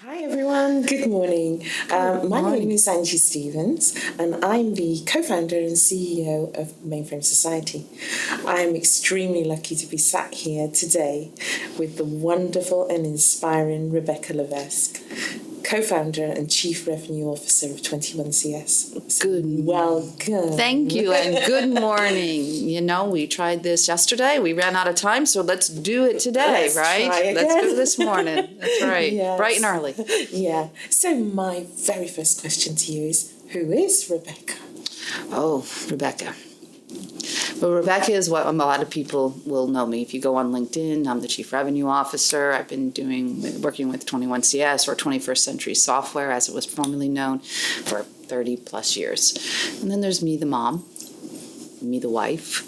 Hi everyone, good morning. My name is Anji Stephens and I'm the co-founder and CEO of Mainframe Society. I'm extremely lucky to be sat here today with the wonderful and inspiring Rebecca Levesque, co-founder and chief revenue officer of 21CS. So Good. Welcome. Thank you and good morning. You know, we tried this yesterday. We ran out of time, so let's do it today, right? Let's do it this morning. That's right. Yes. Bright and early. Yeah. So my very first question to you is, who is Rebecca? Oh, Rebecca. Well, Rebecca is what a lot of people will know me. If you go on LinkedIn, I'm the Chief Revenue Officer. I've been working with 21CS, or 21st Century Software, as it was formerly known, for 30 plus years. And then there's me, the mom, me, the wife,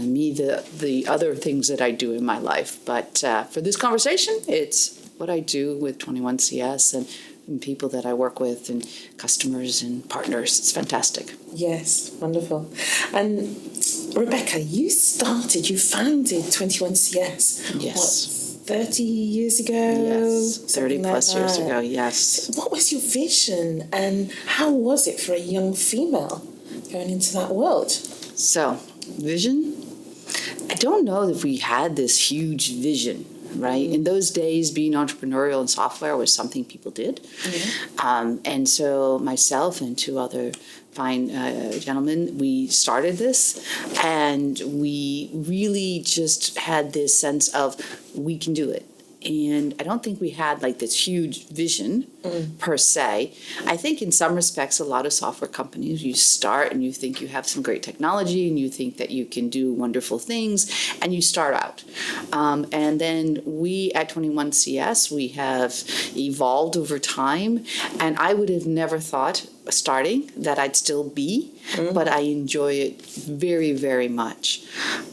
me, the other things that I do in my life. But for this conversation, it's what I do with 21CS and people that I work with and customers and partners. It's fantastic. Yes, wonderful. And Rebecca, you founded 21CS. Yes. What, 30 years ago? Yes, 30 plus years ago, yes. So what was your vision and how was it for a young female going into that world? So, vision? I don't know if we had this huge vision, right? In those days, being entrepreneurial in software was something people did. And so myself and two other fine gentlemen, we started this, and we really just had this sense of we can do it. And I don't think we had like this huge vision per se. I think in some respects, a lot of software companies, you start and you think you have some great technology and you think that you can do wonderful things and you start out. And then we at 21CS, we have evolved over time, and I would have never thought starting that I'd still be, but I enjoy it very, very much.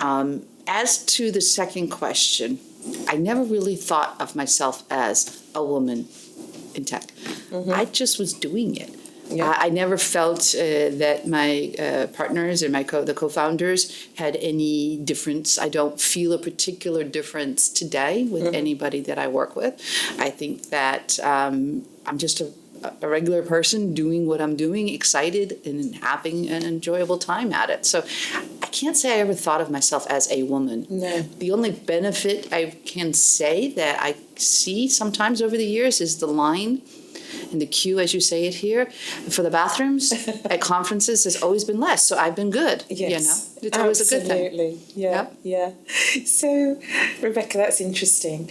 As to the second question, I never really thought of myself as a woman in tech. I just was doing it. Yeah. I never felt that my partners and the co-founders had any difference. I don't feel a particular difference today with anybody that I work with. I think that I'm just a regular person doing what I'm doing, excited and having an enjoyable time at it. So I can't say I ever thought of myself as a woman. No. The only benefit I can say that I see sometimes over the years is the line and the queue, as you say it here, for the bathrooms at conferences has always been less. So I've been good. Yes, you know, it's always a good thing. Absolutely. Yeah. So, Rebecca, that's interesting.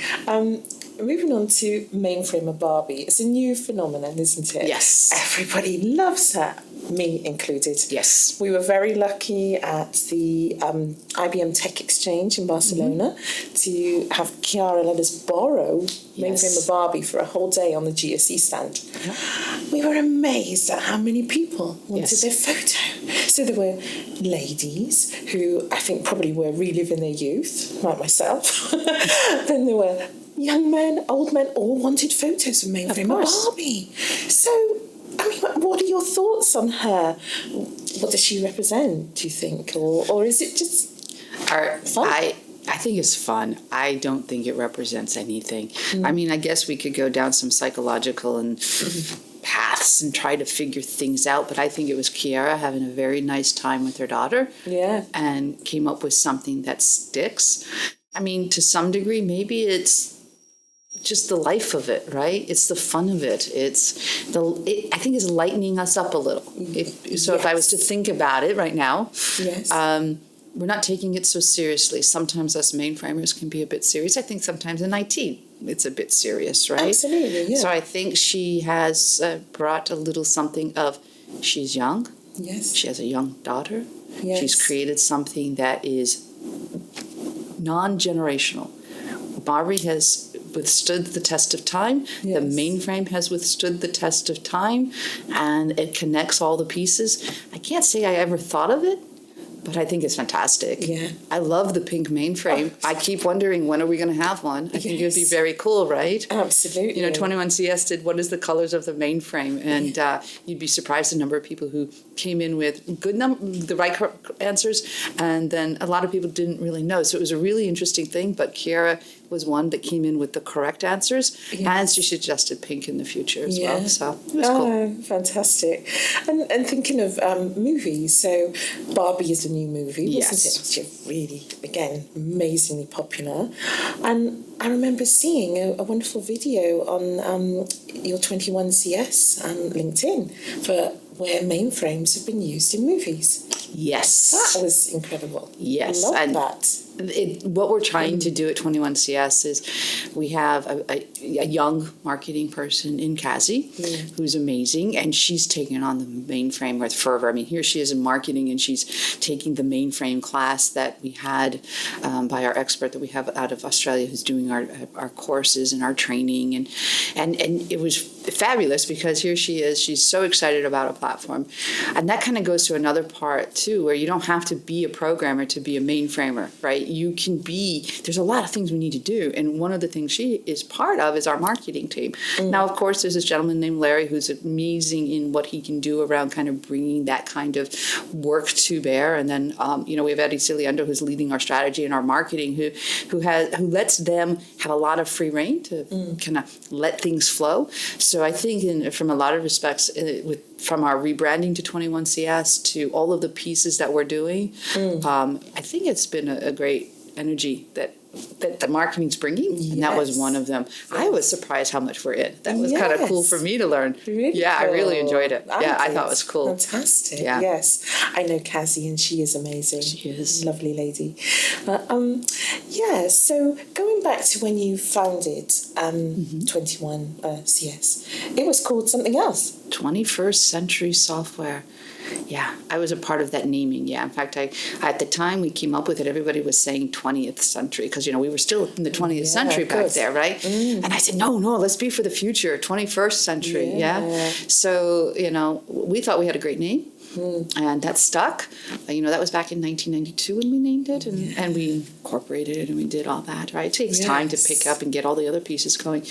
Moving on to Mainframer Barbie, it's a new phenomenon, isn't it? Yes. Everybody loves her, me included. Yes. We were very lucky at the IBM Tech Exchange in Barcelona to have Chiara Baldan borrow Mainframer Barbie for a whole day on the GSE stand. Yeah. We were amazed at how many people wanted their photo. So there were ladies who I think probably were reliving their youth, like myself. Then there were young men, old men, all wanted photos of Mainframer Barbie. So, I mean, what are your thoughts on her? What does she represent, do you think? Or is it just fun? I think it's fun. I don't think it represents anything. I mean, I guess we could go down some psychological and paths and try to figure things out, but I think it was Chiara having a very nice time with her daughter and came up with something that sticks. I mean, to some degree, maybe it's just the life of it, right? It's the fun of it. I think it's lightening us up a little. If I was to think about it right now, we're not taking it so seriously. Sometimes us mainframers can be a bit serious. I think sometimes in IT, it's a bit serious, right? Absolutely, yeah. So I think she has brought a little something of, she's young. Yes. She has a young daughter. Yes. She's created something that is non-generational. Barbie has withstood the test of time. Yes. The mainframe has withstood the test of time, and it connects all the pieces. I can't say I ever thought of it, but I think it's fantastic. Yeah. I love the pink mainframe. I keep wondering, when are we going to have one? I think it would be very cool, right? Absolutely. You know, 21CS did what is the colors of the mainframe, and you'd be surprised the number of people who came in with the right answers, and then a lot of people didn't really know. So it was a really interesting thing, but Chiara was one that came in with the correct answers, and she suggested pink in the future as well. So it was cool. Fantastic. And thinking of movies, so Barbie is a new movie, wasn't it? It's really, again, amazingly popular. And I remember seeing a wonderful video on your 21CS LinkedIn for where mainframes have been used in movies. Yes. That was incredible. Yes. I love that. What we're trying to do at 21CS is we have a young marketing person in Kazi who's amazing, and she's taking on the mainframe with fervor. I mean, here she is in marketing, and she's taking the mainframe class that we had by our expert that we have out of Australia who's doing our courses and our training. And it was fabulous because here she is. She's so excited about a platform. And that kind of goes to another part, too, where you don't have to be a programmer to be a mainframer, right? You can be, there's a lot of things we need to do. And one of the things she is part of is our marketing team. Now, of course, there's this gentleman named Larry who's amazing in what he can do around kind of bringing that kind of work to bear. And then, we have Eddie Ciliendo who's leading our strategy and our marketing, who lets them have a lot of free reign to kind of let things flow. So I think from a lot of respects, from our rebranding to 21CS to all of the pieces that we're doing, I think it's been a great energy that the marketing's bringing, and that was one of them. I was surprised how much we're in. That was kind of cool for me to learn. Really I cool. really enjoyed it. I thought it was cool. Fantastic. Yeah. Yes, I know Kazi, and she is amazing. She is lovely lady. So going back to when you founded 21CS, it was called something else. 21st Century Software. Yeah, I was a part of that naming. Yeah, in fact, at the time we came up with it, everybody was saying 20th century because, we were still in the 20th century back there, right? And I said, no, let's be for the future, 21st century. Yeah. So, we thought we had a great name. And that stuck. That was back in 1992 when we named it, and we incorporated it and we did all that, right? It takes time to pick up and get all the other pieces going.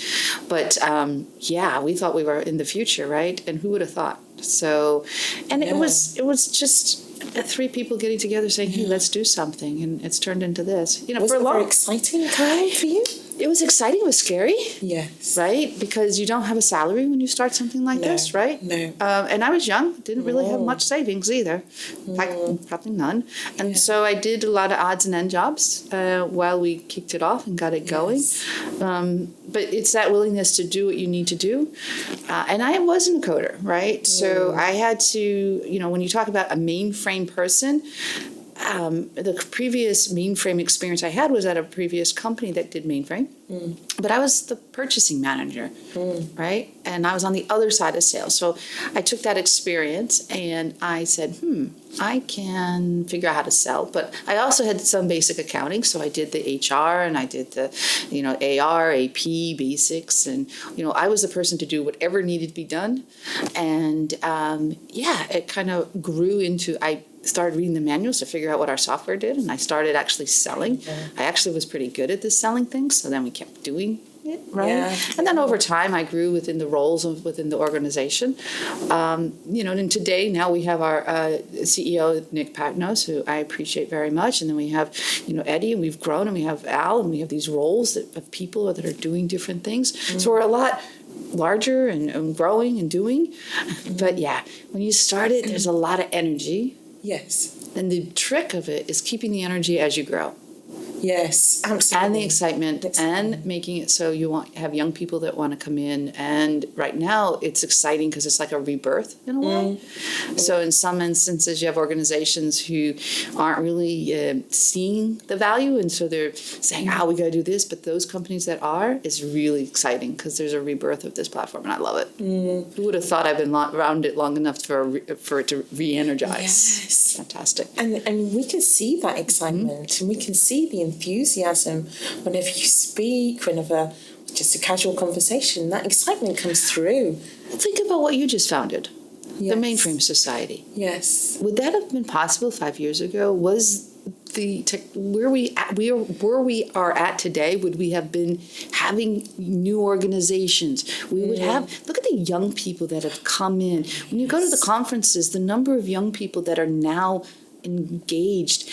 But we thought we were in the future, right? And who would have thought? So, and it was just three people getting together saying, hey, let's do something. And it's turned into this. Was it a very exciting time for you? It was exciting. It was scary. Yes. Right? Because you don't have a salary when you start something like this, right? No. And I was young. Didn't really have much savings either. In fact, probably none. And so I did a lot of odds and end jobs while we kicked it off and got it going. But it's that willingness to do what you need to do. And I wasn't a coder, right? So I had to, when you talk about a mainframe person, the previous mainframe experience I had was at a previous company that did mainframe, but I was the purchasing manager, right? And I was on the other side of sales. So I took that experience and I said, I can figure out how to sell, but I also had some basic accounting. So I did the HR and I did the, AR, AP, basics. And, I was the person to do whatever needed to be done. And it kind of grew into, I started reading the manuals to figure out what our software did, and I started actually selling. I actually was pretty good at this selling thing, so then we kept doing it, right? And then over time, I grew within the roles within the organization. And today, now we have our CEO, Nick Patnos, who I appreciate very much, and then we have, Eddie, and we've grown, and we have Al, and we have these roles of people that are doing different things. So we're a lot larger and growing and doing. But when you start it, there's a lot of energy. Yes. And the trick of it is keeping the energy as you grow. Yes, absolutely. And the excitement and making it so you have young people that want to come in. And right now it's exciting because it's like a rebirth in a way. So in some instances you have organizations who aren't really seeing the value, and so they're saying, we got to do this. But those companies that are, is really exciting because there's a rebirth of this platform, and I love it. Who would have thought I've been around it long enough for it to re-energize? Yes. Fantastic. And we can see that excitement, and we can see the enthusiasm whenever you speak, whenever just a casual conversation, that excitement comes through. Think about what you just founded, the Mainframe Society. Yes. Would that have been possible 5 years ago? Was where we are at today, would we have been having new organizations? We would have, look at the young people that have come in. When you go to the conferences, the number of young people that are now engaged.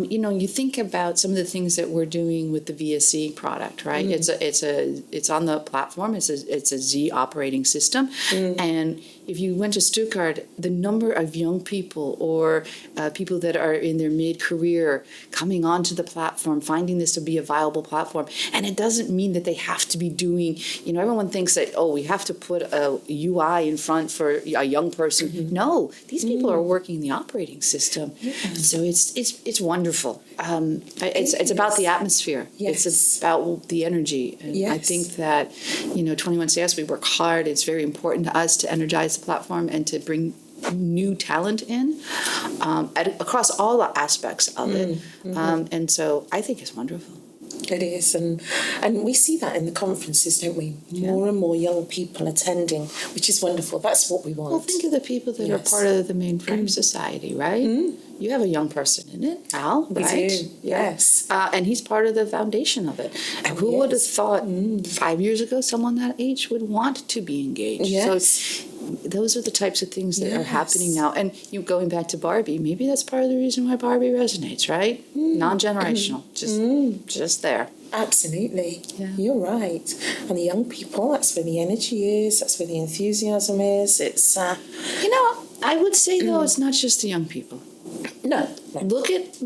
You think about some of the things that we're doing with the VSC product, right? It's on the platform. It's a Z operating system, and if you went to Stuttgart, the number of young people or people that are in their mid-career coming onto the platform, finding this to be a viable platform, and it doesn't mean that they have to be doing. Everyone thinks that we have to put a UI in front for a young person. No, these people are working in the operating system, so it's wonderful. It's about the atmosphere. Yes. It's about the energy. And I think that 21CS, we work hard. It's very important to us to energize the platform and to bring new talent in across all the aspects of it. And so I think it's wonderful. It is, and we see that in the conferences, don't we? More and more young people attending, which is wonderful. That's what we want. Well, think of the people that are part of the Mainframe Society, right? You have a young person in it, Al, right? We do, yes. And he's part of the foundation of it. And who would have thought 5 years ago someone that age would want to be engaged? Yes. So those are the types of things that are happening now. And going back to Barbie, maybe that's part of the reason why Barbie resonates, right? Non-generational, just there. Absolutely. Yeah. You're right. And the young people, that's where the energy is, that's where the enthusiasm is. It's, I would say, though, it's not just the young people. No. Look at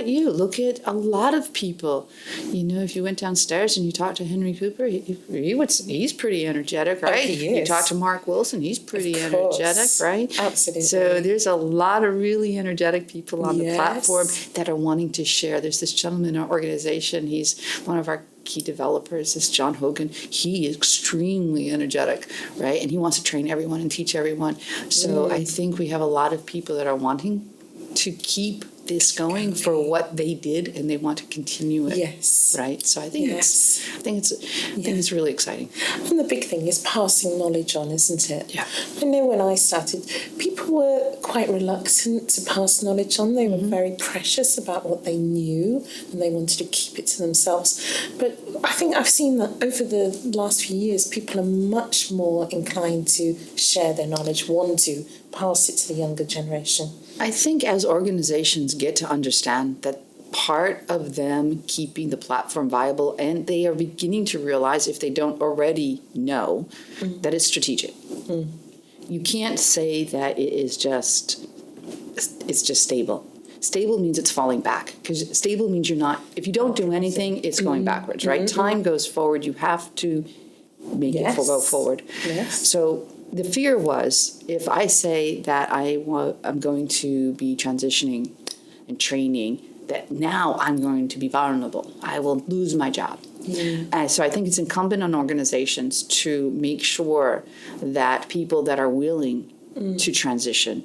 you. Look at a lot of people. If you went downstairs and you talked to Henry Cooper, he's pretty energetic, right? Oh, he is. You talk to Mark Wilson, he's pretty energetic, right? Absolutely. So there's a lot of really energetic people on the platform that are wanting to share. There's this gentleman in our organization. He's one of our key developers, this John Hogan. He is extremely energetic, right? And he wants to train everyone and teach everyone. So I think we have a lot of people that are wanting to keep this going for what they did, and they want to continue it. Yes. Right. So I think it's really exciting. And the big thing is passing knowledge on, isn't it? Yeah. I know when I started, people were quite reluctant to pass knowledge on. They were very precious about what they knew, and they wanted to keep it to themselves. But I think I've seen that over the last few years, people are much more inclined to share their knowledge, want to pass it to the younger generation. I think as organizations get to understand that part of them keeping the platform viable, and they are beginning to realize, if they don't already know, that it's strategic. You can't say that it's just stable. Stable means it's falling back, because stable means if you don't do anything, it's going backwards, right? Time goes forward. You have to make it go forward. Yes. So the fear was, if I say that I'm going to be transitioning and training, that now I'm going to be vulnerable. I will lose my job. So I think it's incumbent on organizations to make sure that people that are willing to transition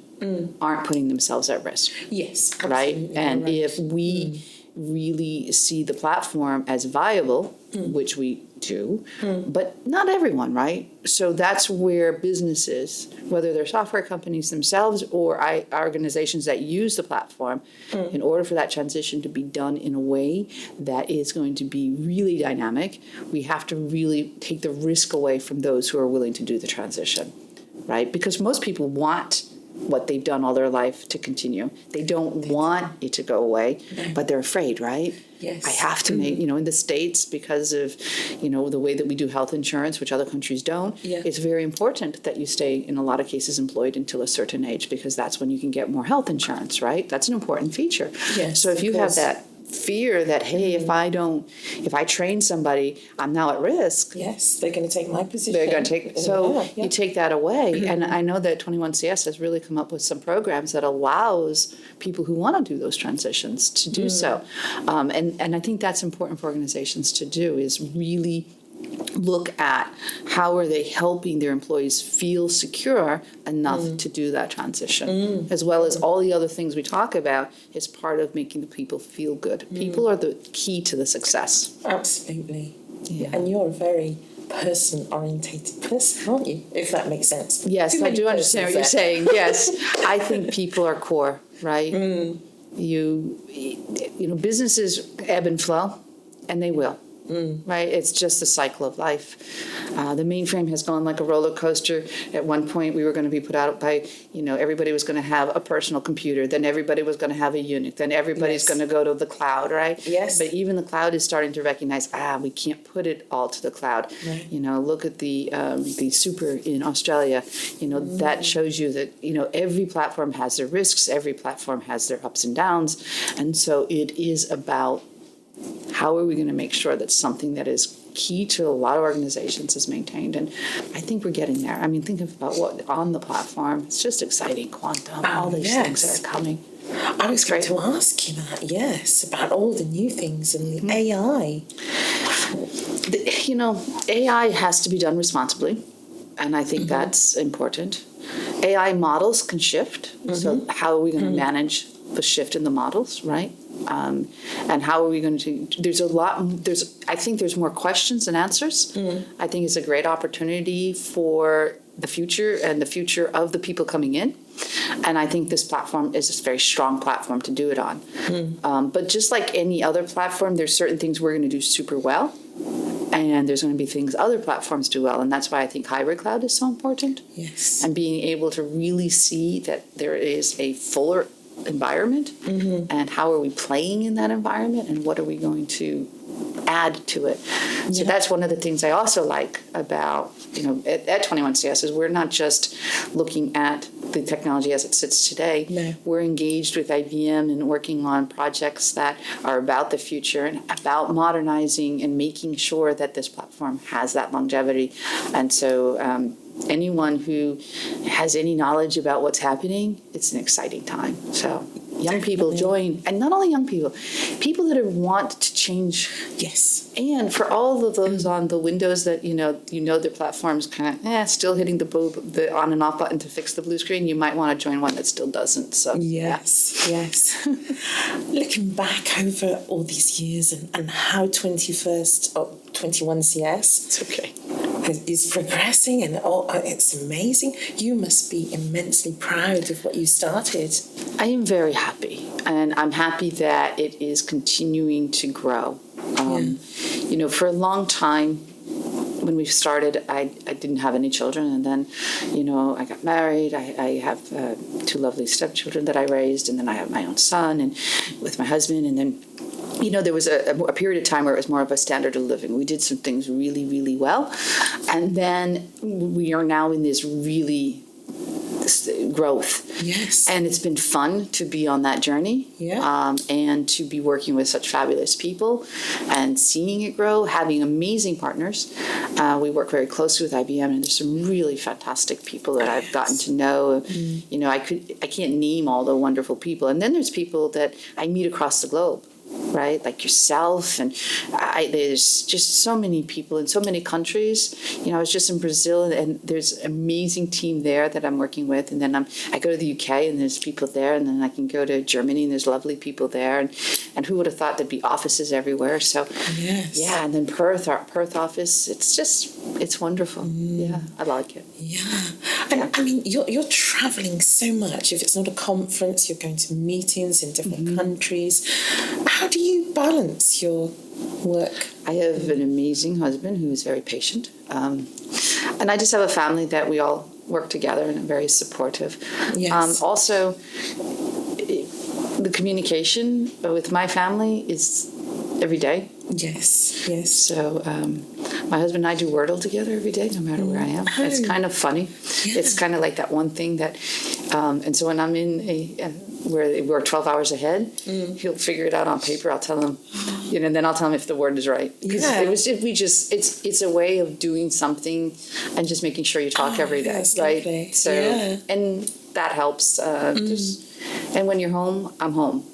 aren't putting themselves at risk. Yes, right? absolutely. And if we really see the platform as viable, which we do, but not everyone, right? So that's where businesses, whether they're software companies themselves or organizations that use the platform, in order for that transition to be done in a way that is going to be really dynamic, we have to really take the risk away from those who are willing to do the transition, right? Because most people want what they've done all their life to continue. They don't want it to go away, but they're afraid, right? Yes. I have to make, in the States, because of, the way that we do health insurance, which other countries don't, it's very important that you stay, in a lot of cases, employed until a certain age, because that's when you can get more health insurance, right? That's an important feature. Yes, so if you have that fear that, hey, if I train somebody, I'm now at risk. Yes, they're going to take my position. They're going to take, you take that away. And I know that 21CS has really come up with some programs that allows people who want to do those transitions to do so. And I think that's important for organizations to do, is really look at how are they helping their employees feel secure enough to do that transition, as well as all the other things we talk about is part of making the people feel good. People are the key to the success. Absolutely. Yeah. And you're a very person-orientated person, aren't you? If that makes sense. Yes, I do understand what you're saying. Yes, I think people are core, right? Businesses ebb and flow, and they will. right? It's just the cycle of life. The mainframe has gone like a roller coaster. At one point, we were going to be put out by, everybody was going to have a personal computer. Then everybody was going to have a Unix. Then everybody's going to go to the cloud, right? Yes. But even the cloud is starting to recognize, we can't put it all to the cloud. Right. Look at the super in Australia. That shows you that, every platform has their risks. Every platform has their ups and downs. And so it is about how are we going to make sure that something that is key to a lot of organizations is maintained? And I think we're getting there. I mean, think about what on the platform. It's just exciting. Quantum, all these things that are coming. I was going to ask you that, yes, about all the new things and the AI. AI has to be done responsibly, and I think that's important. AI models can shift, so how are we going to manage the shift in the models, right? And how are we going to, I think there's more questions than answers. I think it's a great opportunity for the future and the future of the people coming in. And I think this platform is a very strong platform to do it on. But just like any other platform, there's certain things we're going to do super well. And there's going to be things other platforms do well. And that's why I think hybrid cloud is so important. Yes. And being able to really see that there is a fuller environment and how are we playing in that environment and what are we going to add to it. So that's one of the things I also like about, at 21CS is we're not just looking at the technology as it sits today. No. We're engaged with IBM and working on projects that are about the future and about modernizing and making sure that this platform has that longevity. And so anyone who has any knowledge about what's happening, it's an exciting time. So young people join, and not only young people, people that want to change. Yes. And for all of those on the Windows that their platform's kind of still hitting the on and off button to fix the blue screen, you might want to join one that still doesn't. So yes. Looking back over all these years and how 21CS it's okay. is progressing and it's amazing. You must be immensely proud of what you started. I am very happy, and I'm happy that it is continuing to grow. For a long time, when we started, I didn't have any children, and then, I got married. I have two lovely stepchildren that I raised, and then I have my own son, and with my husband, and then. There was a period of time where it was more of a standard of living. We did some things really, really well. And then we are now in this really growth. Yes. And it's been fun to be on that journey. Yeah. And to be working with such fabulous people and seeing it grow, having amazing partners. We work very closely with IBM, and there's some really fantastic people that I've gotten to know. I can't name all the wonderful people. And then there's people that I meet across the globe. Right, like yourself, and there's just so many people in so many countries. I was just in Brazil, and there's an amazing team there that I'm working with. And then I go to the UK, and there's people there, and then I can go to Germany, and there's lovely people there. And who would have thought there'd be offices everywhere? So yeah, and then Perth, our Perth office. It's wonderful. Yeah, I like it. Yeah, and I mean you're traveling so much. If it's not a conference, you're going to meetings in different countries. How do you balance your work? I have an amazing husband who is very patient. And I just have a family that we all work together and are very supportive. Yes. Also, the communication with my family is every day. Yes. So my husband and I do Wordle together every day, no matter where I am. Oh. It's kind of funny. Yeah. It's kind of like that one thing that, and so when I'm in where we're 12 hours ahead, he'll figure it out on paper. I'll tell him, and then I'll tell him if the word is right. Because it's a way of doing something and just making sure you talk every day, right? Lovely. So, and that helps. And when you're home, I'm home,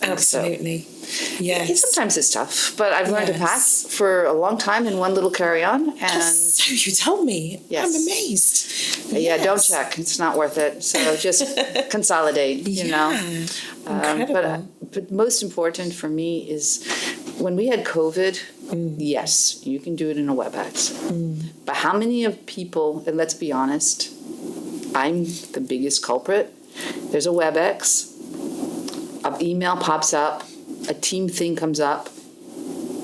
Absolutely. So. Yes. Sometimes it's tough, but I've learned to pack for a long time in one little carry-on. And so you told me. Yes. I'm amazed. Yeah, don't check. It's not worth it. So just consolidate, Incredible. But most important for me is when we had COVID, yes, you can do it in a WebEx. But how many of people, and let's be honest, I'm the biggest culprit. There's a WebEx, an email pops up, a team thing comes up,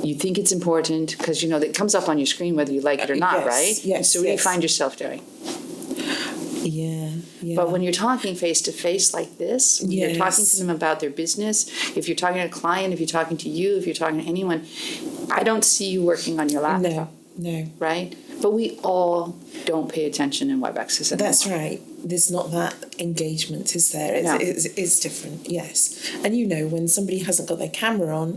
you think it's important because, it comes up on your screen whether you like it or not, Yes, right? yes, So what do you yes. find yourself doing? Yeah. But when you're talking face to face like this, when you're talking to Yes. them about their business, if you're talking to a client, if you're talking to you, if you're talking to anyone, I don't see you working on your laptop, No. right? But we all don't pay attention in WebExes anymore. That's right. There's not that engagement, is there? No. It's different, yes. And when somebody hasn't got their camera on,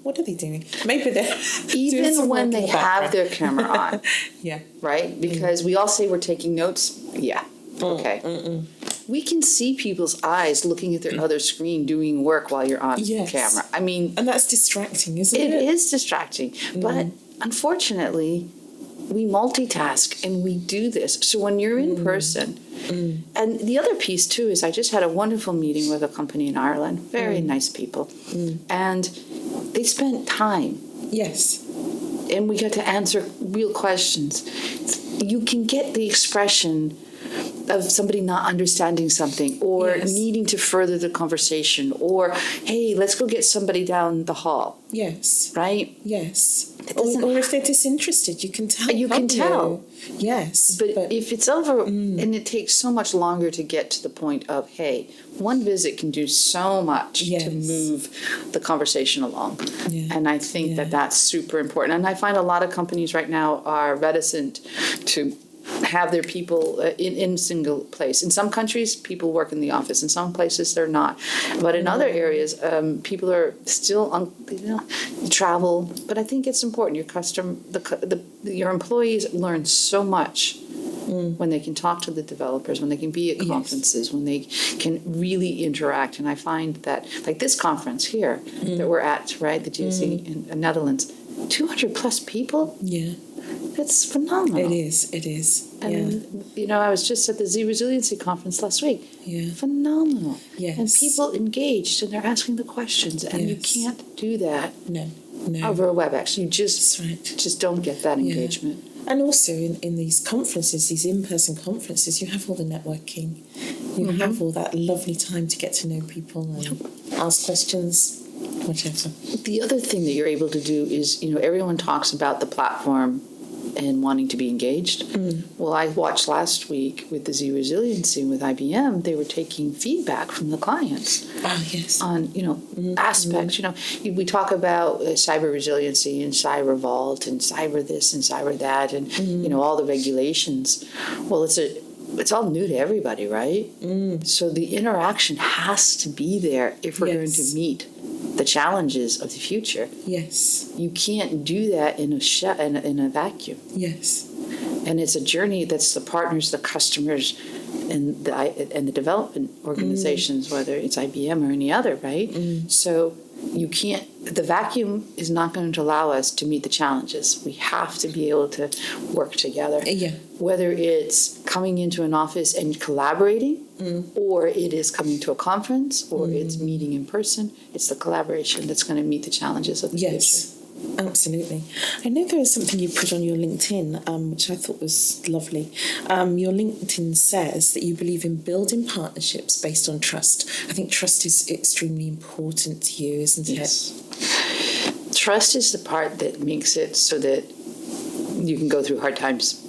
what are they doing? Maybe they're doing Even some when work in they the have background. their camera on, Yeah. right? Because we all say we're taking notes. Yeah. Okay. We can see people's eyes looking at their other screen doing work while you're on Yes. camera. I mean, And that's distracting, isn't it? it is distracting. But unfortunately, we multitask and we do this. So when you're in person, and the other piece too is I just had a wonderful meeting with a company in Ireland, very nice people, and they spent time Yes. and we got to answer real questions. You can get the expression of somebody not understanding something or Yes. needing to further the conversation or, hey, let's go get somebody down the hall, Yes. right? Yes. doesn't Or if they're disinterested, you can tell. You can can't tell. Yes. But if it's over and it takes so much longer to get to the point of, hey, one visit can do so much Yes. to move the conversation along. Yeah. And I think Yeah. that that's super important. And I find a lot of companies right now are reticent to have their people in single place. In some countries, people work in the office. In some places, they're not. But in other areas, people are still travel. But I think it's important. Your employees learn so much when they can talk to the developers, when they can be at conferences, when they can really interact. And I find that, like this conference here that we're at, right, the GSE in the Netherlands, 200 plus people. Yeah. That's phenomenal. It is. And, I was just at the Z Resiliency Conference last week. Yeah. Phenomenal. Yes. And people engaged and they're asking the questions. And you Yes. can't do that No. over a WebEx. You That's right. just don't get that engagement. And also in these conferences, these in-person conferences, you have all the networking. You have all that lovely time to get to know people and ask questions, whatever. The other thing that you're able to do is, everyone talks about the platform and wanting to be engaged. Well, I watched last week with the Z Resiliency with IBM, they were taking feedback from the clients Yes. on, aspects. We talk about cyber resiliency and cyber vault and cyber this and cyber that and, all the regulations. Well, it's all new to everybody, right? So the interaction has to be there if we're going to meet the challenges of the future. Yes. You can't do that in a vacuum. Yes. And it's a journey that's the partners, the customers, and the development organizations, whether it's IBM or any other, right? So you can't. The vacuum is not going to allow us to meet the challenges. We have to be able to work together. Yeah. Whether it's coming into an office and collaborating, or it is coming to a conference, or it's meeting in person, it's the collaboration that's going to meet the challenges of the future. Absolutely. I know there was something you put on your LinkedIn, which I thought was lovely. Your LinkedIn says that you believe in building partnerships based on trust. I think trust is extremely important to you, isn't it? Trust is the part that makes it so that you can go through hard times.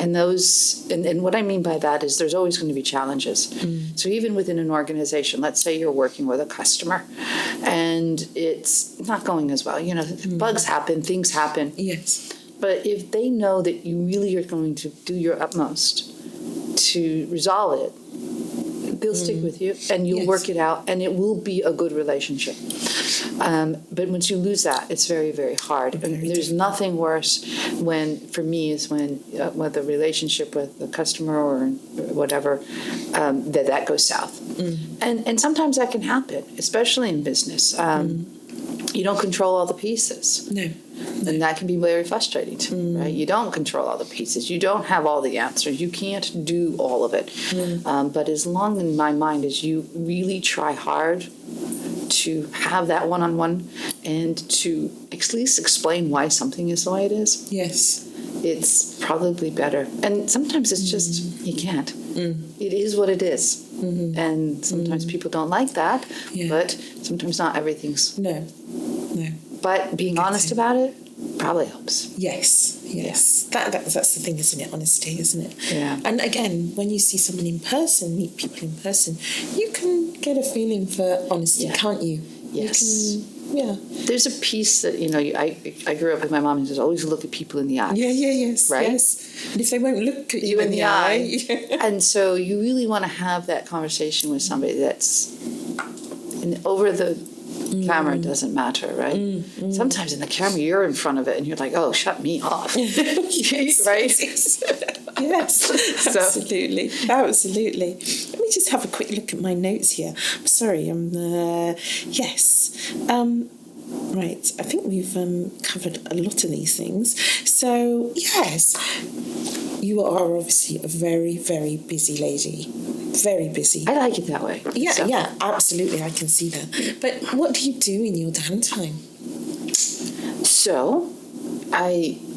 And and what I mean by that is there's always going to be challenges. So even within an organization, let's say you're working with a customer and it's not going as well. Bugs happen, things happen. Yes. But if they know that you really are going to do your utmost to resolve it, they'll stick with you and you'll work it out and it will be a good relationship. But once you lose that, it's very, very hard. And there's nothing worse when the relationship with the customer or whatever, that goes south. And sometimes that can happen, especially in business. You don't control all the pieces. No. And that can be very frustrating too, right? You don't control all the pieces. You don't have all the answers. You can't do all of it. But as long in my mind as you really try hard to have that one-on-one and to at least explain why something is the way it is. Yes. It's probably better. And sometimes it's just, you can't. It is what it is. And sometimes people don't like that, but sometimes not everything's... No. But being honest about it probably helps. Yes. That's the thing, isn't it? Honesty, isn't it? Yeah. And again, when you see someone in person, meet people in person, you can get a feeling for honesty, can't you? Yes. You can, yeah. There's a piece that, I grew up with my mom who says, always look at people in the eye. Yes. Right? Yes. And if they won't look at you in the eye. And so you really want to have that conversation with somebody that's over the camera. Doesn't matter, right? Sometimes in the camera you're in front of it and you're like, oh, shut me off. Right? Yes, absolutely. Let me just have a quick look at my notes here. I'm sorry. Yes. Right. I think we've covered a lot of these things. So yes, you are obviously a very, very busy lady. Very busy. I like it that way. Yeah, absolutely. I can see that. But what do you do in your downtime? So,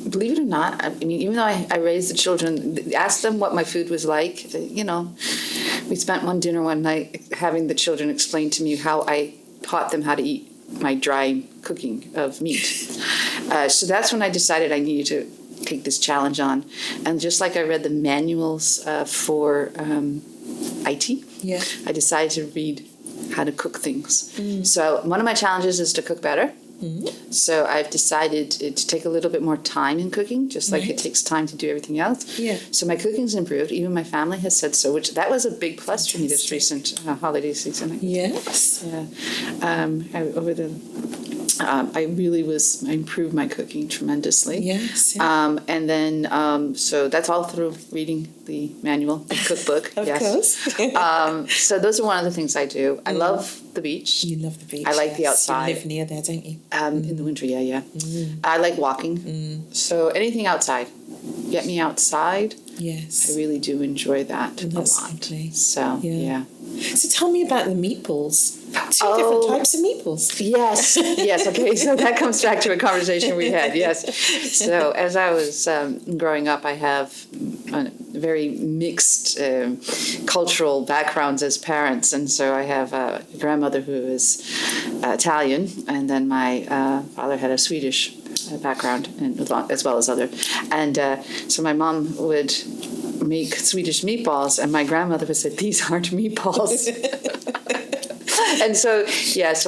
believe it or not, I mean, even though I raised the children, asked them what my food was like, we spent one dinner one night having the children explain to me how I taught them how to eat my dry cooking of meat. So that's when I decided I needed to take this challenge on. And just like I read the manuals for IT, I decided to read how to cook things. So one of my challenges is to cook better. So I've decided to take a little bit more time in cooking, just like it takes time to do everything else. So my cooking's improved. Even my family has said so, which that was a big plus for me this recent holiday season. Yes. I really I improved my cooking tremendously. Yes. And then, so that's all through reading the manual, the cookbook. Of course. So those are one of the things I do. I love the beach. You love the beach. I like the outside. You live near there, don't you? In the winter, yeah. I like walking. So anything outside. Get me outside. Yes. I really do enjoy that a lot. Lovely. So, yeah. So tell me about the meatballs. Two different types of meatballs. Yes. Okay. So that comes back to a conversation we had. Yes. So as I was growing up, I have very mixed cultural backgrounds as parents, and so I have a grandmother who is Italian, and then my father had a Swedish background, and as well as other, and so my mom would make Swedish meatballs, and my grandmother would say, "These aren't meatballs." And so,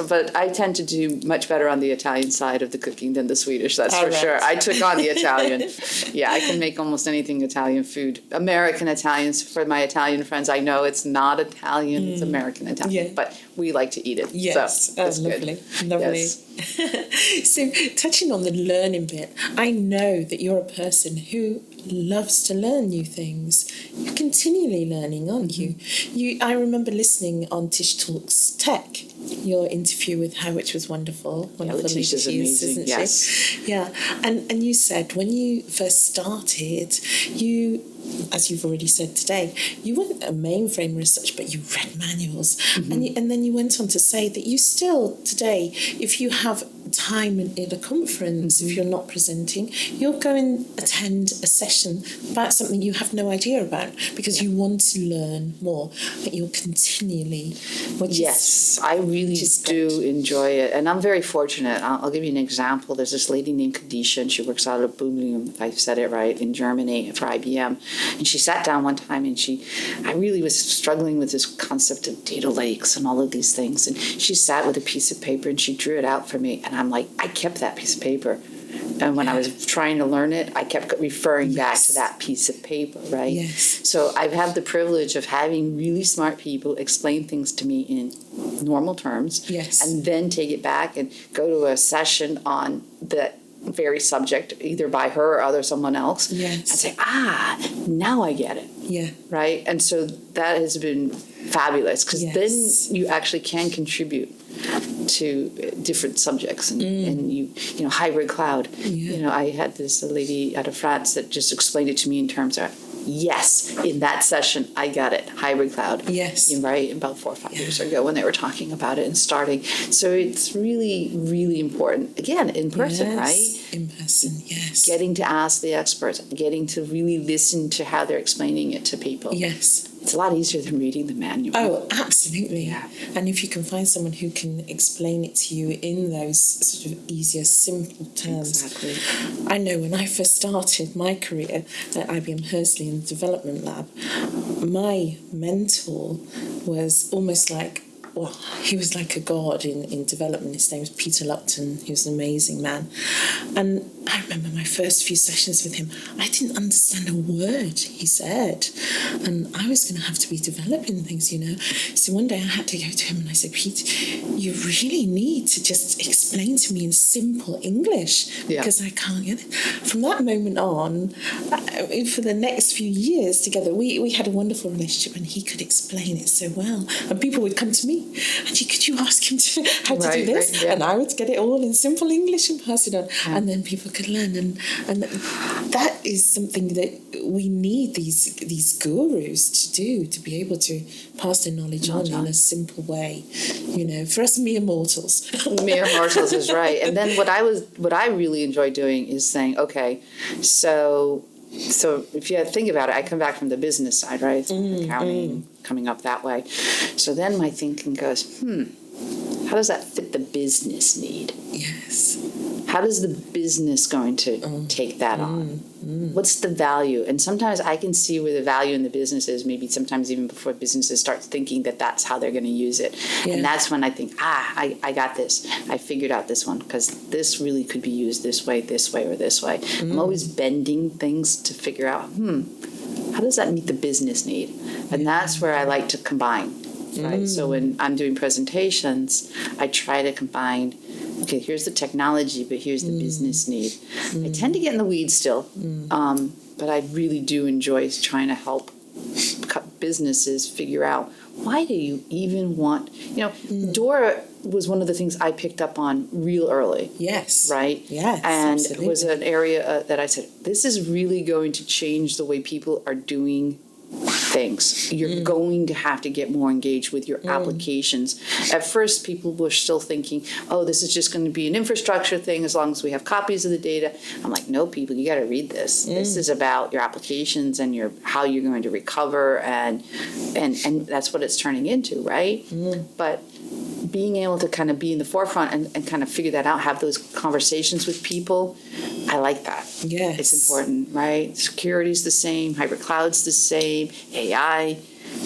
but I tend to do much better on the Italian side of the cooking than the Swedish, that's for sure. I took on the Italian. I can make almost anything Italian food. American Italians, for my Italian friends, I know it's not Italian, it's American Italian, but we like to eat it. Yes, so that's lovely. Good. Lovely. Yes. So, touching on the learning bit, I know that you're a person who loves to learn new things. You're continually learning, aren't you? I remember listening on Tish Talks Tech, your interview with her, which was wonderful. Wonderful Tish is amazing, isn't yes. she? Yeah, and you said when you first started, you, as you've already said today, you weren't a mainframer as such, but you read manuals. And then you went on to say that you still, today, if you have time in a conference, if you're not presenting, you'll go and attend a session about something you have no idea about because you want to learn more, but you're continually... Yes, I really do enjoy it. And I'm very fortunate. I'll give you an example. There's this lady named Kadisha, and she works out of Boomlium, if I've said it right, in Germany for IBM. And she sat down one time and I really was struggling with this concept of data lakes and all of these things. And she sat with a piece of paper and she drew it out for me. And I'm like, I kept that piece of paper. And when I was trying to learn it, I kept referring back to that piece of paper, right? Yes. So I've had the privilege of having really smart people explain things to me in normal terms. Yes. And then take it back and go to a session on that very subject, either by her or someone else, and say, now I get it. Yeah. Right? And so that has been fabulous because then you actually can contribute to different subjects and you hybrid cloud. I had this lady out of France that just explained it to me in terms of, yes, in that session, I got it. Hybrid cloud. Yes. Right? About 4 or 5 years ago when they were talking about it and starting. So it's really, really important. Again, in person, right? In person, yes. Getting to ask the experts, getting to really listen to how they're explaining it to people. Yes. it's a lot easier than reading the manual. Oh, absolutely. Yeah. And if you can find someone who can explain it to you in those sort of easier, simple terms. Exactly. I know when I first started my career at IBM Hersley in the development lab, my mentor was almost like, well, he was like a god in development. His name was Peter Lupton. He was an amazing man. And I remember my first few sessions with him, I didn't understand a word he said. And I was going to have to be developing things, you know. So one day I had to go to him and I said, Pete, you really need to just explain to me in simple English because I can't get it. From that moment on, for the next few years together, we had a wonderful relationship and he could explain it so well. And people would come to me, Anji, could you ask him how to do this? And I would get it all in simple English and pass it on. And then people could learn. And that is something that we need these gurus to do, to be able to pass their knowledge on in a simple way, you know, for us mere mortals. Mere mortals is right. And then what I really enjoy doing is saying, okay, so if you think about it, I come back from the business side, right? Accounting, coming up that way. So then my thinking goes, how does that fit the business need? Yes. How does the business going to take that on? What's the value? And sometimes I can see where the value in the business is, maybe sometimes even before businesses start thinking that that's how they're going to use it. Yeah. And that's when I think, I got this. I figured out this one because this really could be used this way, or this way. I'm always bending things to figure out, how does that meet the business need? And that's where I like to combine. Right. So when I'm doing presentations, I try to combine, okay, here's the technology, but here's the business need. I tend to get in the weeds still, but I really do enjoy trying to help businesses figure out, why do you even want, Dora was one of the things I picked up on real early. Yes. Right? Yes, and absolutely. It was an area that I said, this is really going to change the way people are doing things. You're going to have to get more engaged with your applications. At first, people were still thinking, oh, this is just going to be an infrastructure thing as long as we have copies of the data. I'm like, no, people, you got to read this. This is about your applications and how you're going to recover, and that's what it's turning into, right? But being able to kind of be in the forefront and kind of figure that out, have those conversations with people, I like that. Yes. It's important, right? Security's the same, hybrid cloud's the same, AI.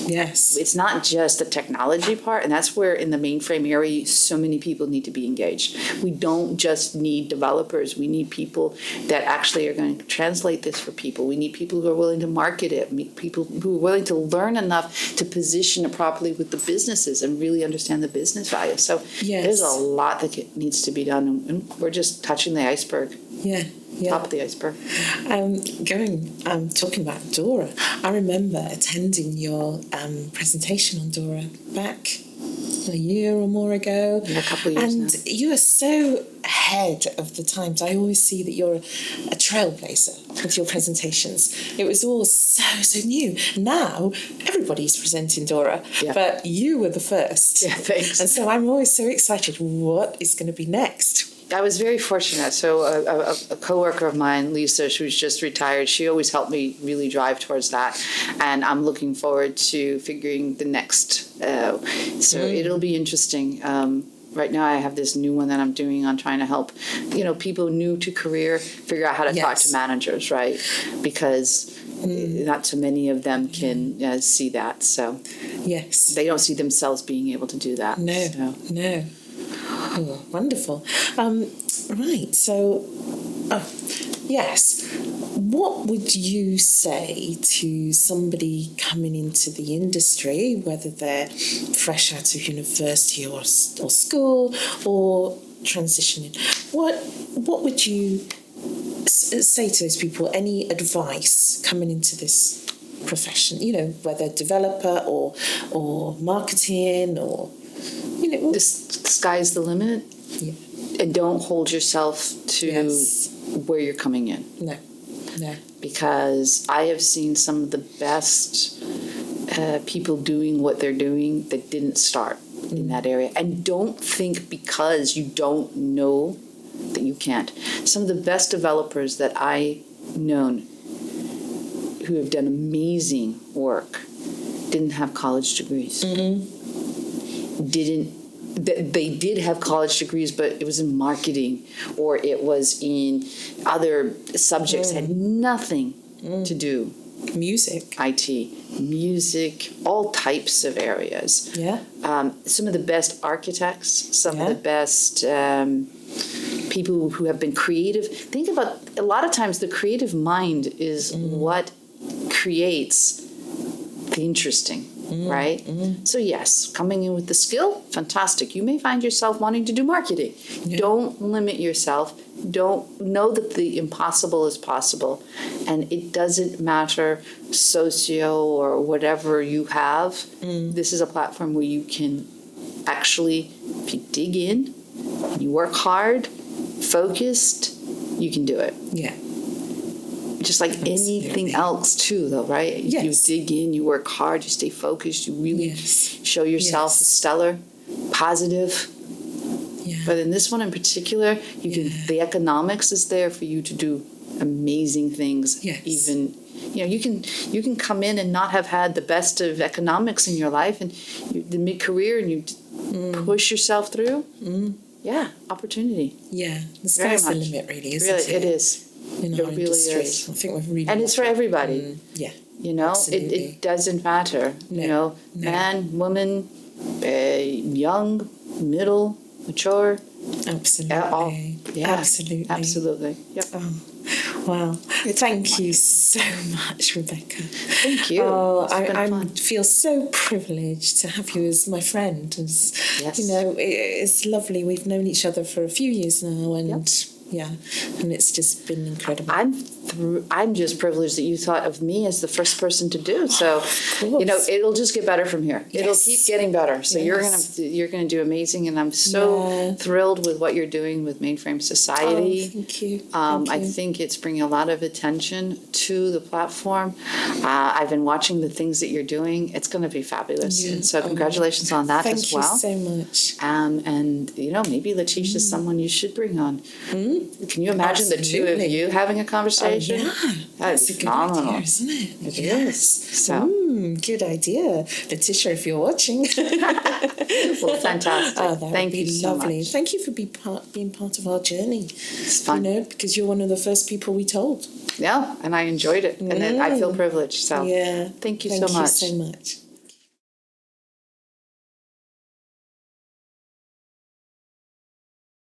Yes. It's not just the technology part, and that's where in the mainframe area so many people need to be engaged. We don't just need developers. We need people that actually are going to translate this for people. We need people who are willing to market it, people who are willing to learn enough to position it properly with the businesses and really understand the business value. So there's a lot that needs to be done, and we're just touching the iceberg. Yeah. Top of the iceberg. Talking about Dora, I remember attending your presentation on Dora back a year or more ago. A couple of years and now. You are so ahead of the times. I always see that you're a trailblazer with your presentations. It was all so new. Now everybody's presenting Dora, but you were the first. Yeah, thanks. And so I'm always so excited. What is going to be next? I was very fortunate. So a coworker of mine, Lisa, who's just retired, she always helped me really drive towards that. And I'm looking forward to figuring the next. So it'll be interesting. Right now I have this new one that I'm doing on trying to help, people new to career figure out how to talk to managers, right? Because not so many of them can see that. So they don't see themselves being able to do that. No. Oh, wonderful. Right, so, yes. What would you say to somebody coming into the industry, whether they're fresh out of university or school or transitioning? What would you say to those people? Any advice coming into this profession? Whether developer or marketing or... The sky's the limit, and don't hold yourself to where you're coming in. No. Because I have seen some of the best people doing what they're doing that didn't start in that area. And don't think because you don't know that you can't. Some of the best developers that I known who have done amazing work didn't have college degrees. They did have college degrees, but it was in marketing or it was in other subjects that had nothing to do. Music. IT, music, all types of areas. Yeah. Some of the best architects, some of the best people who have been creative. Think about, a lot of times the creative mind is what creates the interesting, right? So yes, coming in with the skill, fantastic. You may find yourself wanting to do marketing. Yeah. Don't limit yourself. Don't know that the impossible is possible. And it doesn't matter socio or whatever you have. This is a platform where you can actually, if you dig in, and you work hard, focused, you can do it. Yeah. Just like anything else too, though, right? Yes. You dig in, you work hard, you stay focused, you really show yourself stellar, positive. Yeah. But in this one in particular, you can. The economics is there for you to do amazing things. Yes. Even, you can come in and not have had the best of economics in your life, and the mid-career, and you push yourself through. Yeah, opportunity. Yeah, the sky's the limit, really, isn't it? It is. In our industry. I think we've really. And it's for everybody. Yeah. It doesn't matter. No. Man, woman, young, middle, mature. Absolutely. Absolutely. Yep. Oh, wow. Thank you so much, Rebecca. Thank you. Oh, I feel so privileged to have you as my friend. It's lovely. We've known each other for a few years now, and and it's just been incredible. I'm just privileged that you thought of me as the first person to do. So, it'll just get better from here. It'll keep getting better. So you're gonna do amazing, and I'm so thrilled with what you're doing with Mainframe Society. Oh, thank you. I think it's bringing a lot of attention to the platform. I've been watching the things that you're doing. It's going to be fabulous. And so congratulations on that as well. Thank you so much. And maybe Letitia's someone you should bring on. Can you imagine the two of you having a conversation? That's a good idea, isn't it? It is. So. Good idea. Letitia, if you're watching. Well, fantastic. Thank you so lovely. much. Thank you for being part of our journey. It's fun. Because you're one of the first people we told. Yeah, and I enjoyed it. And I feel privileged. So thank you so much. Thank you so much.